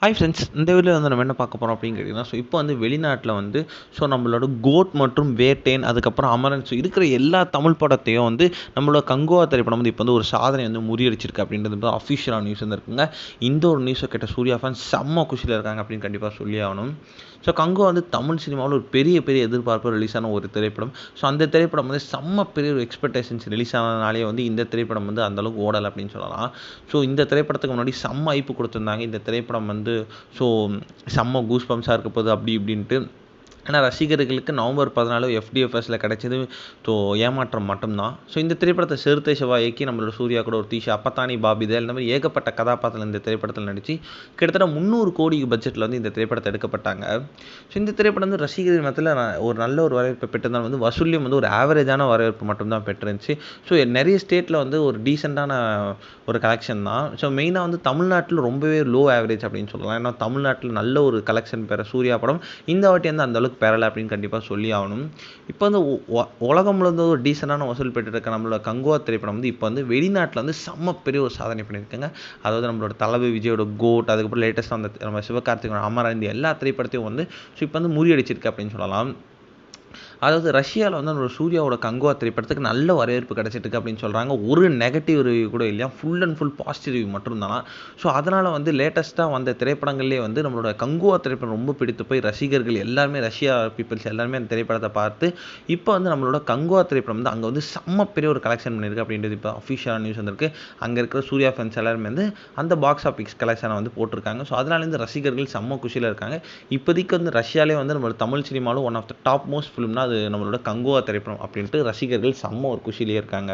Hi friends, இந்த வீடியோவில் வந்து நம்ம என்ன பார்க்க போகிறோம் அப்படின்னு கேட்டிங்கன்னா, இப்போ வந்து வெளிநாட்டில் வந்து நம்மளோட கோட் மற்றும் வேட்டையன், அதுக்கப்புறம் அமரன், இருக்கிற எல்லா தமிழ் படத்தையும் வந்து நம்மளோட கங்குவா திரைப்படம் வந்து இப்போ வந்து ஒரு சாதனை வந்து முறியடிச்சிருக்கு அப்படின்றது வந்து அஃபிஷியலான நியூஸ் வந்து இருக்குங்க. இந்த ஒரு நியூஸை கேட்ட சூர்யா ஃபேன்ஸ் செம்ம குஷியில் இருக்காங்க அப்படின்னு கண்டிப்பாக சொல்லி ஆகணும். கங்குவா வந்து தமிழ் சினிமாவில் ஒரு பெரிய பெரிய எதிர்பார்ப்பு ரிலீஸ் ஆன ஒரு திரைப்படம். அந்த திரைப்படம் வந்து செம்ம பெரிய ஒரு எக்ஸ்பெக்டேஷன்ஸ் ரிலீஸ் ஆனதுனாலே வந்து இந்த திரைப்படம் வந்து அந்தளவுக்கு ஓடலை அப்படின்னு சொல்லலாம். இந்த திரைப்படத்துக்கு முன்னாடி செம்ம ஐப்பு கொடுத்துருந்தாங்க. இந்த திரைப்படம் வந்து ஸோ செம்ம கூஸ் பம்ப்ஸாக இருக்க போகுது அப்படி இப்படின்ட்டு. ஆனால் ரசிகர்களுக்கு நவம்பர் 14 எஃப்டிஎஃப்எஸில் கிடைச்சது ஏமாற்றம் மட்டும்தான். இந்த திரைப்படத்தை சிறுத்தை சிவா இயக்கி நம்மளோட சூர்யா கூட ஒரு தீஷா, அப்பத்தானி பாபிதேல், இந்த மாதிரி ஏகப்பட்ட கதாபாத்திரம் இந்த திரைப்படத்தில் நடித்து கிட்டத்தட்ட 300 கோடி பட்ஜெட்டில் வந்து இந்த திரைப்படத்தை எடுக்கப்பட்டாங்க. இந்த திரைப்படம் வந்து ரசிகர்கள் மத்தியில் ஒரு நல்ல ஒரு வரவேற்பை பெற்றதால் வந்து வசூலியம் வந்து ஒரு ஆவரேஜான வரவேற்பு மட்டும்தான் பெற்றிருந்துச்சு. நிறைய ஸ்டேட்டில் வந்து ஒரு டீசெண்டான ஒரு கலெக்ஷன் தான். மெயினாக வந்து தமிழ்நாட்டில் ரொம்பவே லோ ஆவரேஜ் அப்படின்னு சொல்லலாம். ஏன்னா தமிழ்நாட்டில் நல்ல ஒரு கலெக்ஷன் பெற சூர்யா படம் இந்த வாட்டி வந்து அந்தளவுக்கு பெறலை அப்படின்னு கண்டிப்பாக சொல்லி ஆகணும். இப்போ வந்து உலகம் முழுவதும் ஒரு டீசெண்டான வசூல் பெற்றுருக்க நம்மளோட கங்குவா திரைப்படம் வந்து இப்போ வந்து வெளிநாட்டில் வந்து செம்ம பெரிய ஒரு சாதனை பண்ணியிருக்காங்க. அதாவது நம்மளோட தளபதி விஜயோட கோட், அதுக்கப்புறம் லேட்டஸ்ட்டாக அந்த நம்ம சிவகார்த்திகேயன் அமரன், இந்த எல்லா திரைப்படத்தையும் வந்து இப்போ வந்து முறியடிச்சிருக்கு அப்படின்னு சொல்லலாம். அதாவது ரஷ்யாவில் வந்து நம்மளோட சூர்யாவோட கங்குவா திரைப்படத்துக்கு நல்ல வரவேற்பு கிடைச்சிட்டு அப்படின்னு சொல்கிறாங்க. ஒரு நெகட்டிவ் ரிவ்யூ கூட இல்லையா, full and full positive review மட்டும்தான். அதனால் வந்து லேட்டஸ்ட்டாக வந்த திரைப்படங்கள்லேயே வந்து நம்மளோட கங்குவா திரைப்படம் ரொம்ப பிடித்து போய் ரசிகர்கள் எல்லாருமே, ரஷ்யா பீப்புள்ஸ் எல்லாருமே அந்த திரைப்படத்தை பார்த்து இப்போ வந்து நம்மளோட கங்குவா திரைப்படம் வந்து அங்கே வந்து செம்ம பெரிய ஒரு கலெக்ஷன் பண்ணியிருக்கு அப்படின்றது இப்போ அஃபிஷியலான நியூஸ் வந்திருக்கு. அங்கே இருக்கிற சூர்யா ஃபேன்ஸ் எல்லாருமே வந்து அந்த பாக்ஸ் ஆஃபீஸ் கலெக்ஷனை வந்து போட்டிருக்காங்க. அதனால இந்த ரசிகர்கள் செம்ம குஷியில் இருக்காங்க. இப்போதைக்கு வந்து ரஷ்யாலே வந்து நம்மளோட தமிழ் சினிமாவில் one of the top most ஃபிலிம்னா அது நம்மளோட கங்குவா திரைப்படம் அப்படின்ட்டு ரசிகர்கள் செம்ம ஒரு குஷியிலே இருக்காங்க.